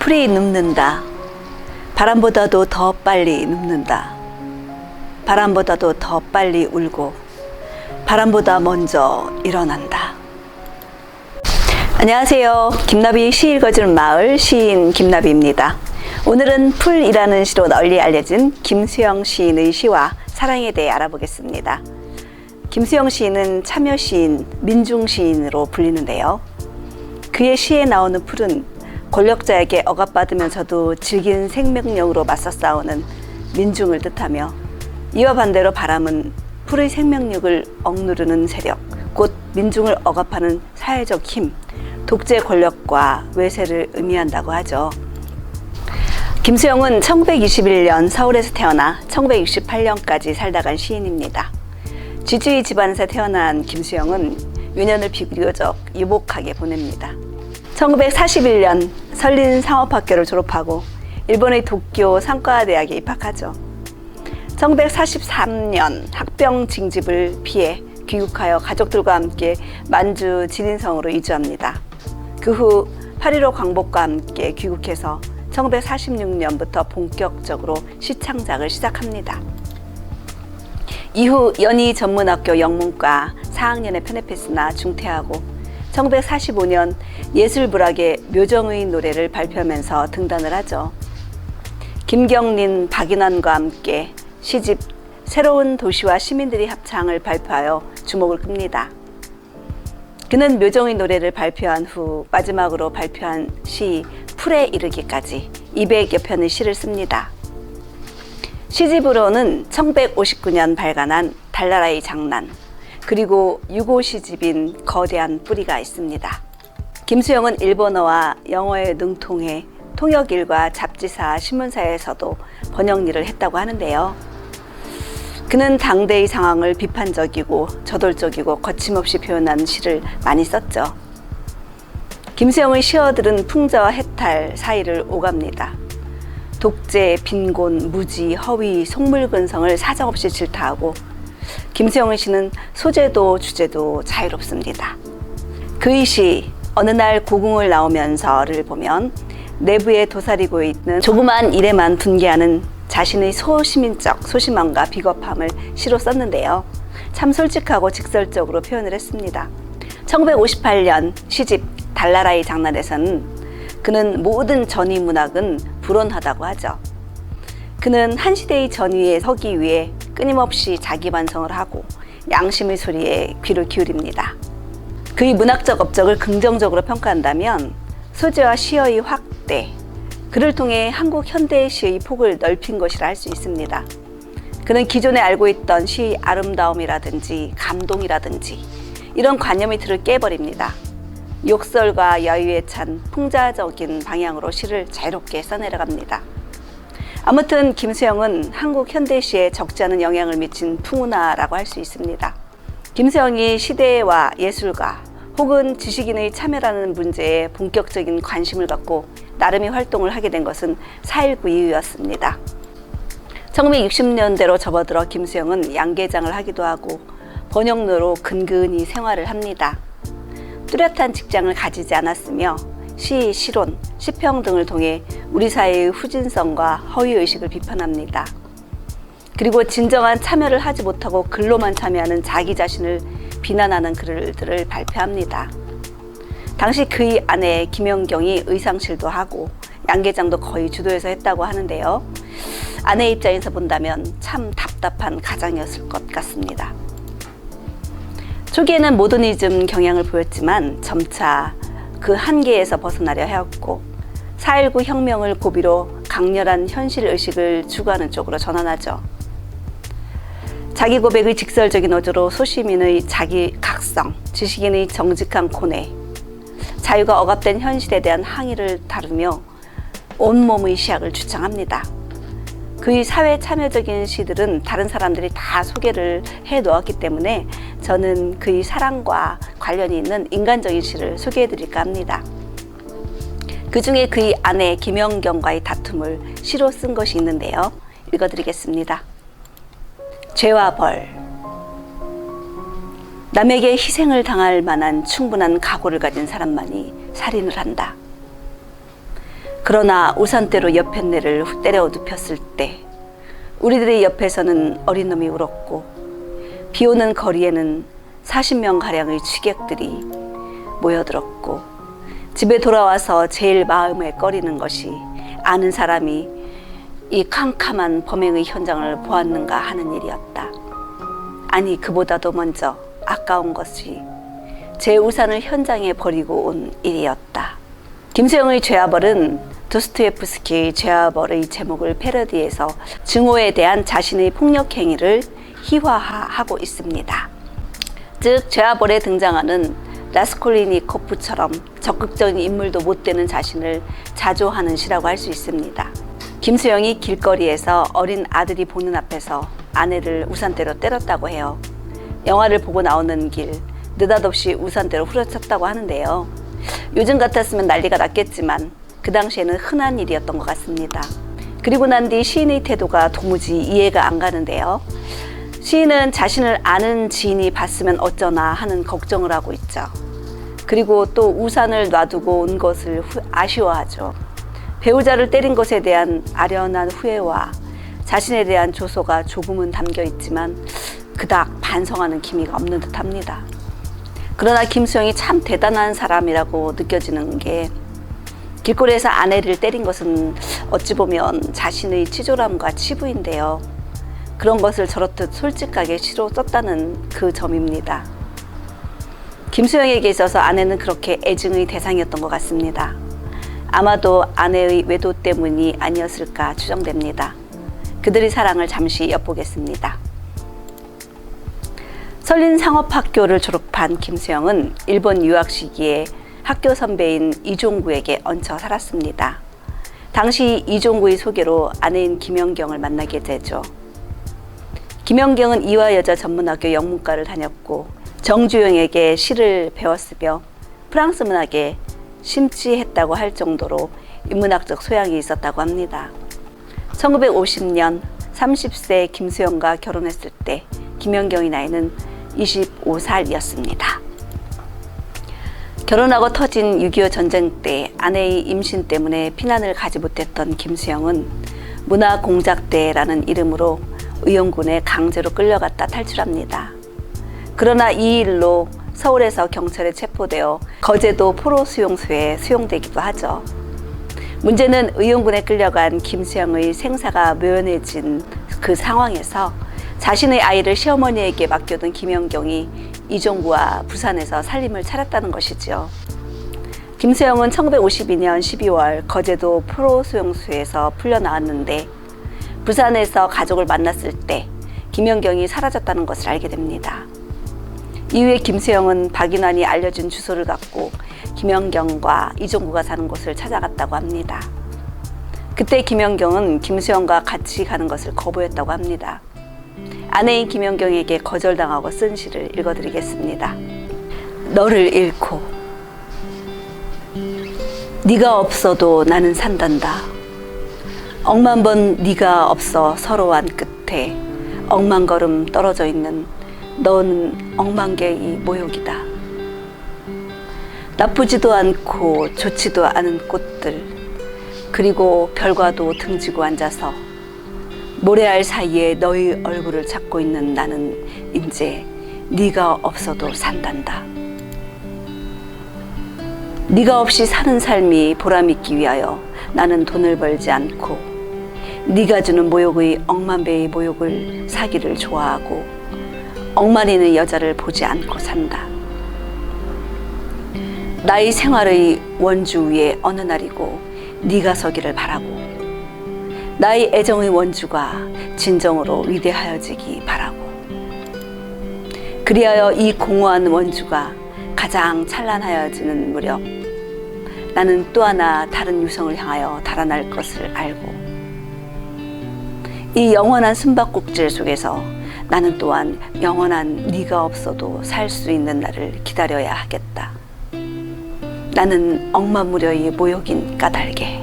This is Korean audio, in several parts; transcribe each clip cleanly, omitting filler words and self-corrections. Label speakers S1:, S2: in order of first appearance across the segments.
S1: 풀이 눕는다. 바람보다도 더 빨리 눕는다. 바람보다도 더 빨리 울고 바람보다 먼저 일어난다. 안녕하세요. 김나비 시 읽어주는 마을 시인 김나비입니다. 오늘은 풀이라는 시로 널리 알려진 김수영 시인의 시와 사랑에 대해 알아보겠습니다. 김수영 시인은 참여 시인, 민중 시인으로 불리는데요. 그의 시에 나오는 풀은 권력자에게 억압받으면서도 질긴 생명력으로 맞서 싸우는 민중을 뜻하며, 이와 반대로 바람은 풀의 생명력을 억누르는 세력, 곧 민중을 억압하는 사회적 힘, 독재 권력과 외세를 의미한다고 하죠. 김수영은 1921년 서울에서 태어나 1968년까지 살다 간 시인입니다. 지주의 집안에서 태어난 김수영은 유년을 비교적 유복하게 보냅니다. 1941년 설린상업학교를 졸업하고 일본의 도쿄 상과대학에 입학하죠. 1943년 학병 징집을 피해 귀국하여 가족들과 함께 만주 진인성으로 이주합니다. 그 후 8.15 광복과 함께 귀국해서 1946년부터 본격적으로 시창작을 시작합니다. 이후 연희전문학교 영문과 4학년에 편입했으나 중퇴하고 1945년 예술불학의 묘정의 노래를 발표하면서 등단을 하죠. 김경린, 박인환과 함께 시집 새로운 도시와 시민들이 합창을 발표하여 주목을 끕니다. 그는 묘정의 노래를 발표한 후 마지막으로 발표한 시 풀에 이르기까지 200여 편의 시를 씁니다. 시집으로는 1959년 발간한 달나라의 장난, 그리고 유고 시집인 거대한 뿌리가 있습니다. 김수영은 일본어와 영어에 능통해 통역일과 잡지사, 신문사에서도 번역 일을 했다고 하는데요. 그는 당대의 상황을 비판적이고 저돌적이고 거침없이 표현한 시를 많이 썼죠. 김수영의 시어들은 풍자와 해탈 사이를 오갑니다. 독재, 빈곤, 무지, 허위, 속물근성을 사정없이 질타하고, 김수영의 시는 소재도 주제도 자유롭습니다. 그의 시 어느 날 고궁을 나오면서를 보면 내부에 도사리고 있는 조그만 일에만 분개하는 자신의 소시민적 소심함과 비겁함을 시로 썼는데요. 참 솔직하고 직설적으로 표현을 했습니다. 1958년 시집 달나라의 장난에서는 그는 모든 전위 문학은 불온하다고 하죠. 그는 한 시대의 전위에 서기 위해 끊임없이 자기 반성을 하고 양심의 소리에 귀를 기울입니다. 그의 문학적 업적을 긍정적으로 평가한다면 소재와 시어의 확대, 그를 통해 한국 현대의 시의 폭을 넓힌 것이라 할 수 있습니다. 그는 기존에 알고 있던 시의 아름다움이라든지 감동이라든지 이런 관념의 틀을 깨버립니다. 욕설과 여유에 찬 풍자적인 방향으로 시를 자유롭게 써내려갑니다. 아무튼 김수영은 한국 현대시에 적지 않은 영향을 미친 풍운하라고 할 수 있습니다. 김수영이 시대와 예술가 혹은 지식인의 참여라는 문제에 본격적인 관심을 갖고 나름의 활동을 하게 된 것은 4.19 이후였습니다. 1960년대로 접어들어 김수영은 양계장을 하기도 하고 번역로로 근근히 생활을 합니다. 뚜렷한 직장을 가지지 않았으며 시, 시론, 시평 등을 통해 우리 사회의 후진성과 허위의식을 비판합니다. 그리고 진정한 참여를 하지 못하고 글로만 참여하는 자기 자신을 비난하는 글들을 발표합니다. 당시 그의 아내 김연경이 의상실도 하고 양계장도 거의 주도해서 했다고 하는데요. 아내 입장에서 본다면 참 답답한 가장이었을 것 같습니다. 초기에는 모더니즘 경향을 보였지만 점차 그 한계에서 벗어나려 하였고 4.19 혁명을 고비로 강렬한 현실의식을 추구하는 쪽으로 전환하죠. 자기 고백의 직설적인 어조로 소시민의 자기 각성, 지식인의 정직한 고뇌, 자유가 억압된 현실에 대한 항의를 다루며 온몸의 시학을 주창합니다. 그의 사회 참여적인 시들은 다른 사람들이 다 소개를 해 놓았기 때문에 저는 그의 사랑과 관련이 있는 인간적인 시를 소개해 드릴까 합니다. 그 중에 그의 아내 김연경과의 다툼을 시로 쓴 것이 있는데요. 읽어드리겠습니다. 죄와 벌. 남에게 희생을 당할 만한 충분한 각오를 가진 사람만이 살인을 한다. 그러나 우산대로 옆에 내를 때려 눕혔을 때 우리들의 옆에서는 어린 놈이 울었고 비 오는 거리에는 40명가량의 취객들이 모여들었고 집에 돌아와서 제일 마음에 꺼리는 것이 아는 사람이 이 캄캄한 범행의 현장을 보았는가 하는 일이었다. 아니 그보다도 먼저 아까운 것이 제 우산을 현장에 버리고 온 일이었다. 김수영의 죄와벌은 도스토옙스키의 죄와벌의 제목을 패러디해서 증오에 대한 자신의 폭력 행위를 희화화하고 있습니다. 즉 죄와벌에 등장하는 라스콜리니코프처럼 적극적인 인물도 못 되는 자신을 자조하는 시라고 할 수 있습니다. 김수영이 길거리에서 어린 아들이 보는 앞에서 아내를 우산대로 때렸다고 해요. 영화를 보고 나오는 길 느닷없이 우산대로 후려쳤다고 하는데요. 요즘 같았으면 난리가 났겠지만 그 당시에는 흔한 일이었던 것 같습니다. 그리고 난 뒤 시인의 태도가 도무지 이해가 안 가는데요. 시인은 자신을 아는 지인이 봤으면 어쩌나 하는 걱정을 하고 있죠. 그리고 또 우산을 놔두고 온 것을 아쉬워하죠. 배우자를 때린 것에 대한 아련한 후회와 자신에 대한 조소가 조금은 담겨 있지만 그닥 반성하는 기미가 없는 듯합니다. 그러나 김수영이 참 대단한 사람이라고 느껴지는 게 길거리에서 아내를 때린 것은 어찌 보면 자신의 치졸함과 치부인데요. 그런 것을 저렇듯 솔직하게 시로 썼다는 그 점입니다. 김수영에게 있어서 아내는 그렇게 애증의 대상이었던 것 같습니다. 아마도 아내의 외도 때문이 아니었을까 추정됩니다. 그들의 사랑을 잠시 엿보겠습니다. 설린상업학교를 졸업한 김수영은 일본 유학 시기에 학교 선배인 이종구에게 얹혀 살았습니다. 당시 이종구의 소개로 아내인 김연경을 만나게 되죠. 김연경은 이화여자전문학교 영문과를 다녔고 정주영에게 시를 배웠으며 프랑스 문학에 심취했다고 할 정도로 인문학적 소양이 있었다고 합니다. 1950년 30세 김수영과 결혼했을 때 김연경의 나이는 25살이었습니다. 결혼하고 터진 6.25 전쟁 때 아내의 임신 때문에 피난을 가지 못했던 김수영은 문화공작대라는 이름으로 의용군에 강제로 끌려갔다 탈출합니다. 그러나 이 일로 서울에서 경찰에 체포되어 거제도 포로수용소에 수용되기도 하죠. 문제는 의용군에 끌려간 김수영의 생사가 묘연해진 그 상황에서 자신의 아이를 시어머니에게 맡겨둔 김연경이 이종구와 부산에서 살림을 차렸다는 것이지요. 김수영은 1952년 12월 거제도 포로수용소에서 풀려나왔는데 부산에서 가족을 만났을 때 김연경이 사라졌다는 것을 알게 됩니다. 이후에 김수영은 박인환이 알려준 주소를 갖고 김연경과 이종구가 사는 곳을 찾아갔다고 합니다. 그때 김연경은 김수영과 같이 가는 것을 거부했다고 합니다. 아내인 김연경에게 거절당하고 쓴 시를 읽어드리겠습니다. 너를 잃고 네가 없어도 나는 산단다. 억만 번 네가 없어 서로한 끝에 억만 걸음 떨어져 있는 너는 억만 개의 모욕이다. 나쁘지도 않고 좋지도 않은 꽃들 그리고 별과도 등지고 앉아서 모래알 사이에 너의 얼굴을 찾고 있는 나는 이제 네가 없어도 산단다. 네가 없이 사는 삶이 보람있기 위하여 나는 돈을 벌지 않고 네가 주는 모욕의 억만 배의 모욕을 사기를 좋아하고 억만이는 여자를 보지 않고 산다. 나의 생활의 원주 위에 어느 날이고 네가 서기를 바라고 나의 애정의 원주가 진정으로 위대하여지기 바라고 그리하여 이 공허한 원주가 가장 찬란하여지는 무렵 나는 또 하나 다른 유성을 향하여 달아날 것을 알고 이 영원한 숨바꼭질 속에서 나는 또한 영원한 네가 없어도 살 수 있는 날을 기다려야 하겠다. 나는 억만무려의 모욕인 까닭에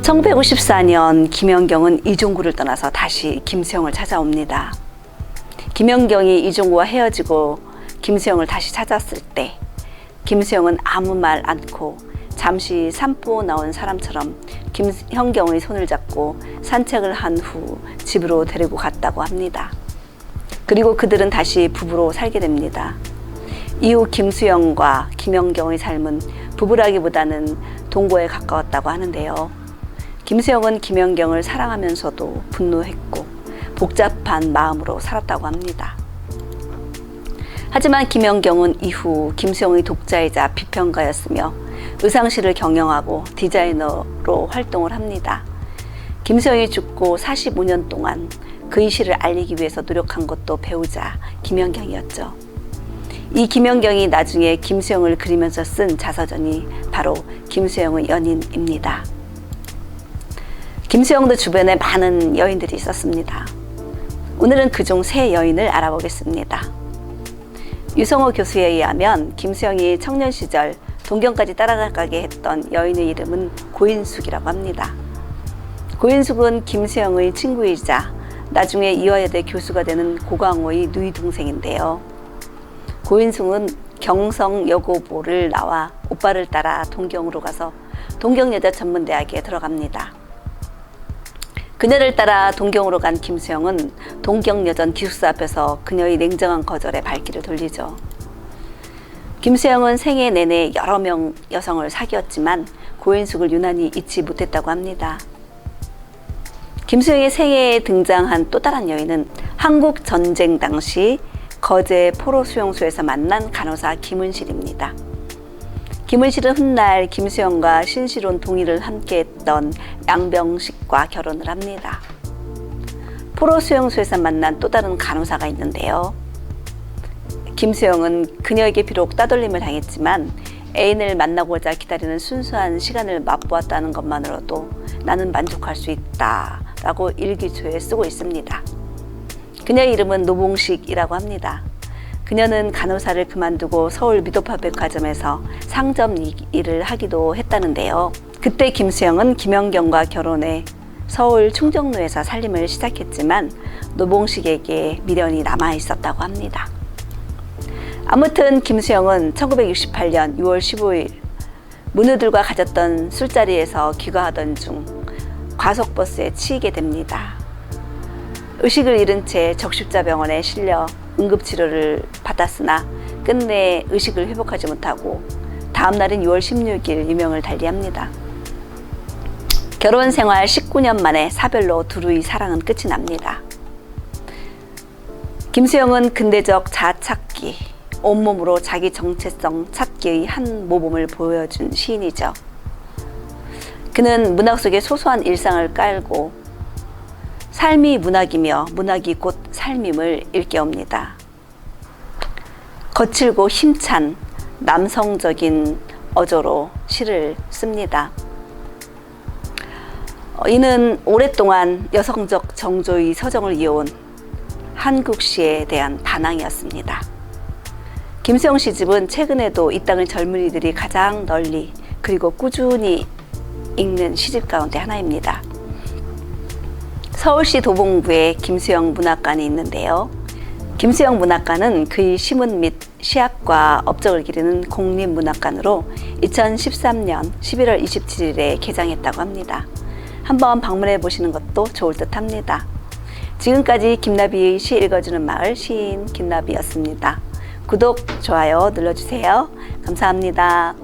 S1: 1954년 김연경은 이종구를 떠나서 다시 김수영을 찾아옵니다. 김연경이 이종구와 헤어지고 김수영을 다시 찾았을 때 김수영은 아무 말 않고 잠시 산보 나온 사람처럼 김현경의 손을 잡고 산책을 한 후 집으로 데리고 갔다고 합니다. 그리고 그들은 다시 부부로 살게 됩니다. 이후 김수영과 김현경의 삶은 부부라기보다는 동거에 가까웠다고 하는데요. 김수영은 김현경을 사랑하면서도 분노했고 복잡한 마음으로 살았다고 합니다. 하지만 김현경은 이후 김수영의 독자이자 비평가였으며 의상실을 경영하고 디자이너로 활동을 합니다. 김수영이 죽고 45년 동안 그의 시를 알리기 위해서 노력한 것도 배우자 김현경이었죠. 이 김현경이 나중에 김수영을 그리면서 쓴 자서전이 바로 김수영의 연인입니다. 김수영도 주변에 많은 여인들이 있었습니다. 오늘은 그중 3여인을 알아보겠습니다. 유성호 교수에 의하면 김수영이 청년 시절 동경까지 따라가게 했던 여인의 이름은 고인숙이라고 합니다. 고인숙은 김수영의 친구이자 나중에 이화여대 교수가 되는 고광호의 누이 동생인데요. 고인숙은 경성여고보를 나와 오빠를 따라 동경으로 가서 동경여자전문대학에 들어갑니다. 그녀를 따라 동경으로 간 김수영은 동경여전 기숙사 앞에서 그녀의 냉정한 거절에 발길을 돌리죠. 김수영은 생애 내내 여러 명 여성을 사귀었지만 고인숙을 유난히 잊지 못했다고 합니다. 김수영의 생애에 등장한 또 다른 여인은 한국 전쟁 당시 거제 포로 수용소에서 만난 간호사 김은실입니다. 김은실은 훗날 김수영과 신실혼 동의를 함께했던 양병식과 결혼을 합니다. 포로 수용소에서 만난 또 다른 간호사가 있는데요. 김수영은 그녀에게 비록 따돌림을 당했지만 애인을 만나고자 기다리는 순수한 시간을 맛보았다는 것만으로도 나는 만족할 수 있다 라고 일기초에 쓰고 있습니다. 그녀의 이름은 노봉식이라고 합니다. 그녀는 간호사를 그만두고 서울 미도파 백화점에서 상점 일을 하기도 했다는데요. 그때 김수영은 김현경과 결혼해 서울 충정로에서 살림을 시작했지만 노봉식에게 미련이 남아 있었다고 합니다. 아무튼 김수영은 1968년 6월 15일 문우들과 가졌던 술자리에서 귀가하던 중 과속버스에 치이게 됩니다. 의식을 잃은 채 적십자병원에 실려 응급치료를 받았으나 끝내 의식을 회복하지 못하고 다음 날인 6월 16일 유명을 달리합니다. 결혼 생활 19년 만에 사별로 둘의 사랑은 끝이 납니다. 김수영은 근대적 자아찾기, 온몸으로 자기 정체성 찾기의 한 모범을 보여준 시인이죠. 그는 문학 속의 소소한 일상을 깔고 삶이 문학이며 문학이 곧 삶임을 일깨웁니다. 거칠고 힘찬 남성적인 어조로 시를 씁니다. 이는 오랫동안 여성적 정조의 서정을 이어온 한국 시에 대한 반항이었습니다. 김수영 시집은 최근에도 이 땅의 젊은이들이 가장 널리 그리고 꾸준히 읽는 시집 가운데 하나입니다. 서울시 도봉구에 김수영 문학관이 있는데요. 김수영 문학관은 그의 시문 및 시학과 업적을 기리는 공립문학관으로 2013년 11월 27일에 개장했다고 합니다. 한번 방문해 보시는 것도 좋을 듯 합니다. 지금까지 김나비의 시 읽어주는 마을 시인 김나비였습니다. 구독, 좋아요 눌러주세요. 감사합니다.